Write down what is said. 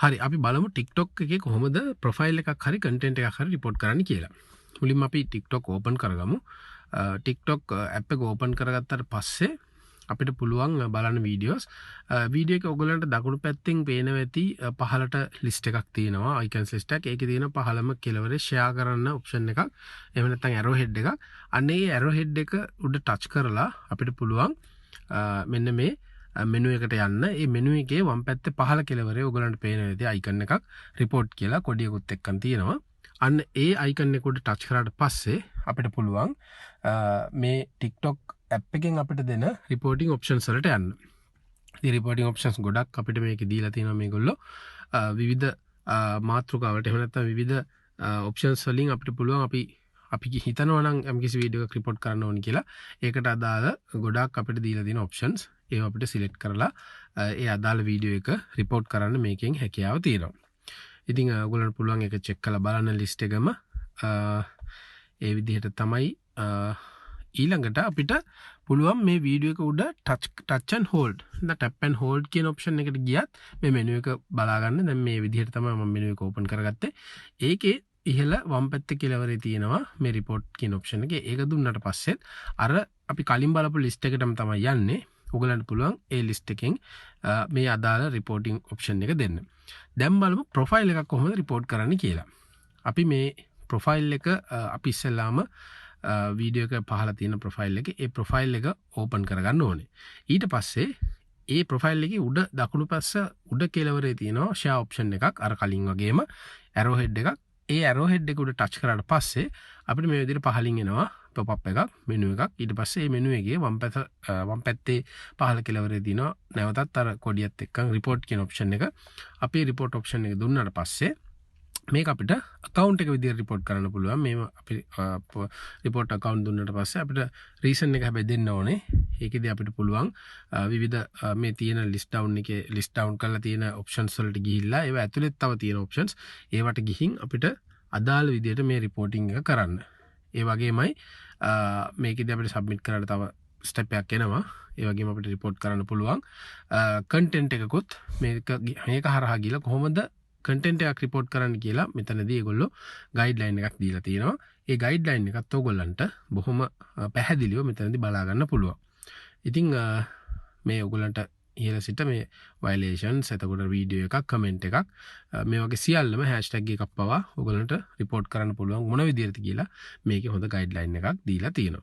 හරි අපි බලමු TikTok එකේ කොහොමද ප්‍රොෆයිල් එකක් හරි කන්ටෙන්ට් එකක් හරි රිපෝට් කරන්න කියලා. මුලින්ම අපි TikTok ඕපන් කරගමු. TikTok ඇප් එක ඕපන් කරගත්තට පස්සේ අපිට පුළුවන් බලන්න වීඩියෝස්. වීඩියෝ එක ඔයගලන්ට දකුණු පැත්තෙන් පේනවා ඇති පහළට ලිස්ට් එකක් තියෙනවා. අයිකන්ස් ලිස්ට් එකක්. ඒකේ තියෙන පහළම කෙළවරේ ෂෙයා කරන්න ඔප්ෂන් එකක්. එහෙම නැත්නම් ඇරෝ හෙඩ් එකක්. අන්න ඒ ඇරෝ හෙඩ් එක උඩ ටච් කරලා අපිට පුළුවන් මෙන්න මේ මෙනු එකට යන්න. ඒ මෙනු එකේ වම් පැත්තේ පහළ කෙළවරේ ඔයගලන්ට පේන විදිහේ අයිකන් එකක් රිපෝට් කියලා කොඩියකුත් එක්කන් තියෙනවා. අන්න ඒ අයිකන් එක උඩ ටච් කරාට පස්සේ අපිට පුළුවන් මේ TikTok ඇප් එකෙන් අපිට දෙන රිපෝටිං ඔප්ෂන්ස් වලට යන්න. ඉතින් රිපෝටිං ඔප්ෂන්ස් ගොඩක් අපිට මේකේ දීලා තියෙනවා මේගොල්ලෝ. විවිධ මාතෘකාවලට එහෙම නැත්නම් විවිධ ඔප්ෂන්ස් වලින් අපිට පුළුවන් අපි හිතනවා නම් යම්කිසි වීඩියෝ එකක් රිපෝට් කරන්න ඕනි කියලා. ඒකට අදාළ ගොඩක් අපිට දීලා තියෙන ඔප්ෂන්ස් ඒවා අපිට සිලෙක්ට් කරලා ඒ අදාළ වීඩියෝ එක රිපෝට් කරන්න මේකෙන් හැකියාව තියෙනවා. ඉතින් ඔයගොල්ලන්ට පුළුවන් ඒක චෙක් කරලා බලන්න ලිස්ට් එකම ඒ විදිහට තමයි ඊළඟට අපිට පුළුවන් මේ වීඩියෝ එක උඩ touch and hold tap and hold කියන ඔප්ෂන් එකට ගියත් මේ මෙනු එක බලා ගන්න. දැන් මේ විදිහට තමයි මම මෙනු එක ඕපන් කරගත්තේ. ඒකේ ඉහළ වම් පැත්තේ කෙළවරේ තියෙනවා මේ report කියන ඔප්ෂන් එක. ඒක දුන්නට පස්සේ අර අපි කලින් බලපු ලිස්ට් එකටම තමයි යන්නේ. ඔයගලන්ට පුළුවන් ඒ ලිස්ට් එකෙන් මේ අදාළ රිපෝටිං ඔප්ෂන් එක දෙන්න. දැන් බලමු ප්‍රොෆයිල් එකක් කොහොමද රිපෝට් කරන්න කියලා. අපි මේ ප්‍රොෆයිල් එක අපි ඉස්සෙල්ලාම වීඩියෝ එක පහළ තියෙන ප්‍රොෆයිල් එක ඒ ප්‍රොෆයිල් එක ඕපන් කරගන්න ඕනේ. ඊට පස්සේ ඒ ප්‍රොෆයිල් එකේ උඩ දකුණු පැස්ස උඩ කෙළවරේ තියෙනවා ෂෙයා ඔප්ෂන් එකක් අර කලින් වගේම ඇරෝ හෙඩ් එකක්. ඒ ඇරෝ හෙඩ් එක උඩ ටච් කරාට පස්සේ අපිට මේ විදිහට පහලින් එනවා පොප් එකක් මෙනු එකක්. ඊට පස්සේ මේ මෙනු එකේ වම් පැත්තේ පහළ කෙළවරේ තියෙනවා නැවතත් අර කොඩියත් එක්කන් රිපෝට් කියන ඔප්ෂන් එක. අපි රිපෝට් ඔප්ෂන් එක දුන්නාට පස්සේ මේක අපිට account එක විදිහට report කරන්න පුළුවන්. මේව අපි report account දුන්නාට පස්සේ අපිට reason එක හැබැයි දෙන්න ඕනේ. ඒකෙදි අපිට පුළුවන් විවිධ මේ තියෙන list down එකේ list down කරලා තියෙන options වලට ගිහිල්ලා ඒව ඇතුළේ තව තියෙන options ඒවට ගිහින් අපිට අදාළ විදිහට මේ reporting එක කරන්න. ඒ වගේමයි මේකෙදි අපිට submit කරන්න තව step එකක් එනවා. ඒ වගේම අපිට report කරන්න පුළුවන් content එකකුත් මේක හරහා ගිහලා කොහොමද කන්ටෙන්ට් එකක් රිපෝට් කරන්න කියලා මෙතනදී ඒගොල්ලෝ ගයිඩ්ලයින් එකක් දීලා තියෙනවා. ඒ ගයිඩ්ලයින් එකත් ඕගොල්ලන්ට බොහොම පැහැදිලිව මෙතනදී බලා ගන්න පුළුවන්. ඉතින් මේ ඕගොල්ලන්ට ඉහළ සිට මේ වයලේෂන්ස් එතකොට වීඩියෝ එකක් කමෙන්ට් එකක් මේ වගේ සියල්ලම හැෂ්ටැග් එකක් පවා ඕගොල්ලන්ට රිපෝට් කරන්න පුළුවන් මොන විදිහටද කියලා මේකේ හොඳ ගයිඩ්ලයින් එකක් දීලා තියෙනවා.